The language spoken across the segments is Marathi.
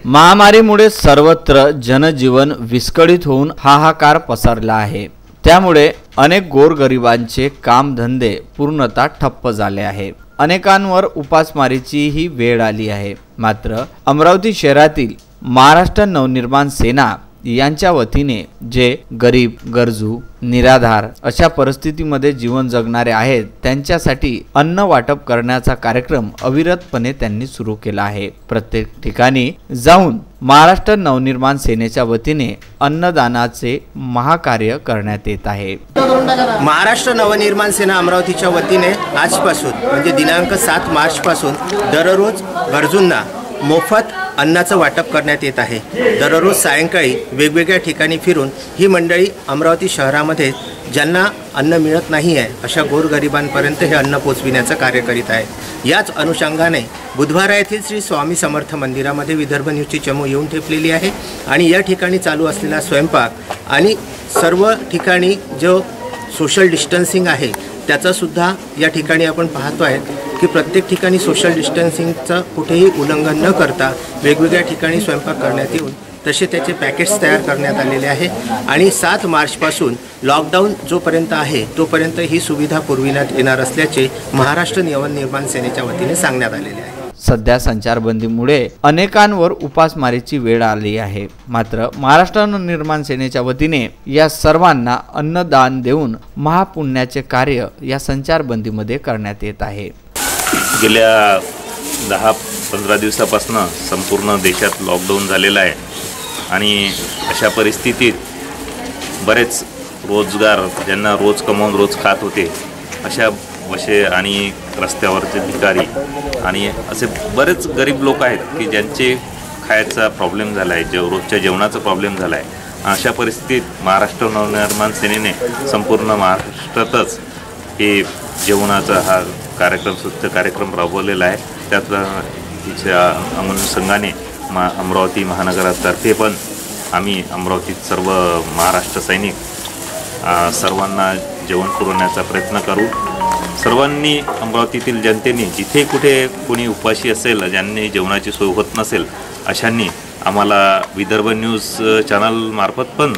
महामारीमुळे सर्वत्र जनजीवन विस्कळीत होऊन हाहाकार पसरला आहे। त्यामुळे अनेक गोरगरिबांचे कामधंदे पूर्णतः ठप्प झाले आहे। अनेकांवर उपासमारीची ही वेळ आली आहे। मात्र अमरावती शहरातील महाराष्ट्र नवनिर्माण सेना यांच्या वतीने जे गरीब, गरजू, निराधार अशा परिस्थितीमध्ये जीवन जगणारे आहेत त्यांच्यासाठी अन्न वाटप करण्याचा कार्यक्रम अविरतपणे त्यांनी सुरू केला आहे। प्रत्येक ठिकाणी जाऊन महाराष्ट्र नवनिर्माण सेनेच्या वतीने अन्नदानाचे महाकार्य करण्यात येत आहे। महाराष्ट्र नवनिर्माण सेना अमरावतीच्या वतीने आजपासून म्हणजे दिनांक 7 मार्च पासून दररोज गरजूंना मोफत अन्नाचं वाटप करण्यात येत आहे। दररोज सायंकाळी वेगवेगळ्या ठिकाणी फिरून ही मंडळी अमरावती शहरामध्ये ज्यांना अन्न मिळत नाही आहे अशा गोरगरिबांपर्यंत हे अन्न पोचविण्याचं कार्य करीत आहे। याच अनुषंगाने बुधवारा येथील श्री स्वामी समर्थ मंदिरामध्ये विदर्भ न्यूजची चमू येऊन ठेपलेली आहे आणि या ठिकाणी चालू असलेला स्वयंपाक आणि सर्व ठिकाणी जो सोशल डिस्टन्सिंग आहे त्याचासुद्धा या ठिकाणी आपण पाहतो आहे की प्रत्येक ठिकाणी सोशल डिस्टन्सिंगचं कुठेही उल्लंघन न करता वेगवेगळ्या ठिकाणी स्वयंपाक करण्यात येऊन तसे त्याचे पॅकेट्स तयार करण्यात आलेले आहे आणि 7 मार्चपासून लॉकडाऊन जोपर्यंत आहे तोपर्यंत ही सुविधा पुरविण्यात येणार असल्याचे महाराष्ट्र नवनिर्माण सेनेच्या वतीने सांगण्यात आलेले आहे। सध्या संचारबंदीमुळे अनेकांवर उपासमारीची वेळ आली आहे। मात्र महाराष्ट्र नवनिर्माण सेनेच्या वतीने या सर्वांना अन्नदान देऊन महापुण्याचे कार्य या संचारबंदीमध्ये करण्यात येत आहे। गेल्या 10-15 दिवसापासून संपूर्ण देशात लॉकडाऊन झालेला आहे आणि अशा परिस्थितीत बरेच रोजगार ज्यांना रोज कमवून रोज खात होते अशा वशे आणि रस्त्यावरचे भिकारी आणि असे बरेच गरीब लोक आहेत की ज्यांचे खायचा प्रॉब्लेम झाला आहे, रोजच्या जेवणाचा प्रॉब्लेम झाला आहे। अशा परिस्थितीत महाराष्ट्र नवनिर्माण सेनेने संपूर्ण महाराष्ट्रातच हे जेवणाचा हा कार्यक्रम राबवलेला आहे। त्याच्या अनुषंगाने अमरावती महानगरातर्फे पण आम्ही अमरावतीत सर्व महाराष्ट्र सैनिक सर्वांना जेवण पुरवण्याचा प्रयत्न करू। सर्वांनी अमरावतीतील जनतेने जिथे कुठे कोणी उपाशी असेल, ज्यांनी जेवणाची सोय होत नसेल अशांनी आम्हाला विदर्भ न्यूज चॅनल मार्फत पण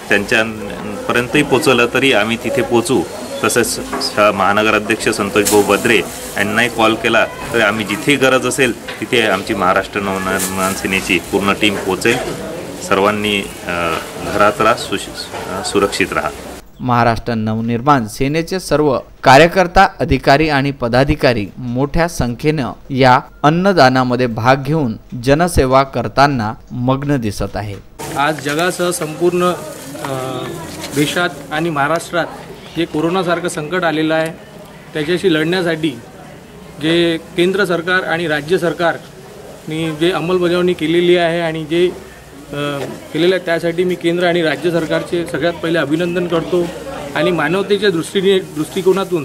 त्यांच्यापर्यंतही पोचवलं तरी आम्ही तिथे पोचू। तसेच महानगराध्यक्ष संतोष भाऊ बद्रे यांनाही कॉल केला तर आम्ही जिथे गरज असेल तिथे आमची महाराष्ट्र नवनिर्माण सेनेची पूर्ण टीम पोहोचेल। सर्वांनी घरात राहा, सुरक्षित राहा। महाराष्ट्र नवनिर्माण सेनेचे सर्व कार्यकर्ता, अधिकारी आणि पदाधिकारी मोठ्या संख्येने या अन्नदानामध्ये भाग घेऊन जनसेवा करताना मग्न दिसत आहे। आज जगासह संपूर्ण देशात आणि महाराष्ट्रात जे कोरोनासारखं संकट आलेलं आहे त्याच्याशी लढण्यासाठी जे केंद्र सरकार आणि राज्य सरकारने जे अंमलबजावणी केलेली आहे आणि जे केलेलं आहे त्यासाठी मी केंद्र आणि राज्य सरकारचे सगळ्यात पहिले अभिनंदन करतो। आणि मानवतेच्या दृष्टिकोनातून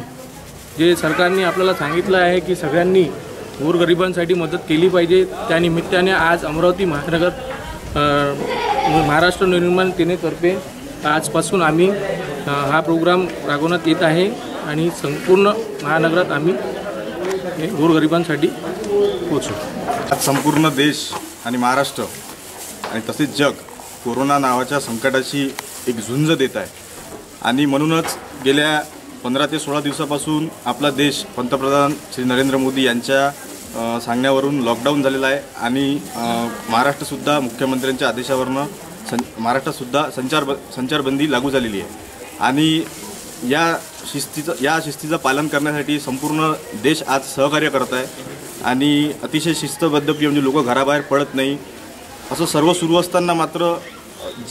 जे सरकारने आपल्याला सांगितलं आहे की सगळ्यांनी गोरगरिबांसाठी मदत केली पाहिजे, त्यानिमित्ताने आज अमरावती महाराष्ट्र नवनिर्माण सेनेतर्फे आजपासून आम्ही हा प्रोग्राम राबवण्यात येत आहे आणि संपूर्ण महानगरात आम्ही गोरगरिबांसाठी पोहोचू। संपूर्ण देश आणि महाराष्ट्र आणि तसेच जग कोरोना नावाच्या संकटाशी एक झुंज देत आहे आणि म्हणूनच गेल्या 15 ते 16 दिवसापासून आपला देश पंतप्रधान श्री नरेंद्र मोदी यांच्या सांगण्यावरून लॉकडाऊन झालेला आहे आणि महाराष्ट्रसुद्धा मुख्यमंत्र्यांच्या आदेशावरनं महाराष्ट्रातसुद्धा संचारबंदी लागू झालेली आहे आणि या शिस्तीचं पालन करण्यासाठी संपूर्ण देश आज सहकार्य करत आहे आणि अतिशय शिस्तबद्धपणे म्हणजे लोक घराबाहेर पडत नाही। असं सर्व सुरू असताना मात्र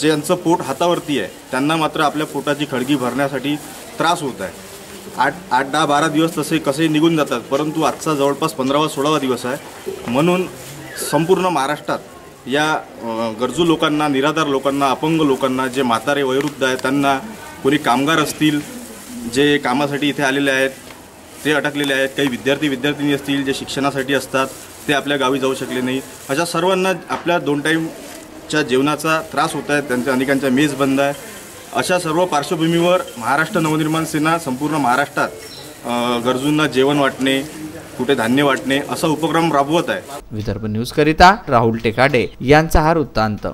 ज्यांचं पोट हातावरती आहे त्यांना मात्र आपल्या पोटाची खळगी भरण्यासाठी त्रास होत आहे। 8-10-12 दिवस तसे कसे निघून जातात, परंतु आजचा जवळपास 15वा-16वा दिवस आहे। म्हणून संपूर्ण महाराष्ट्रात या गरजू लोकांना, निराधार लोकांना, अपंग लोकांना, जे म्हातारे वयोवृद्ध आहेत त्यांना, कोणी कामगार असतील जे कामासाठी इथे आलेले आहेत ते अटकलेले आहेत, काही विद्यार्थी असतील जे शिक्षणासाठी असतात ते आपल्या गावी जाऊ शकले नाही, अशा सर्वांना आपल्या 2 टाईमच्या जेवणाचा त्रास होत आहे, त्यांच्या अनेकांच्या मेस बंद आहे। अशा सर्व पार्श्वभूमीवर महाराष्ट्र नवनिर्माण सेना संपूर्ण महाराष्ट्रात गरजूंना जेवण वाटणे, कुठे धान्य वाटणे असा उपक्रम राबवत आहे। विदर्भ न्यूज करिता राहुल टेकाडे यांचा हा वृत्तांत।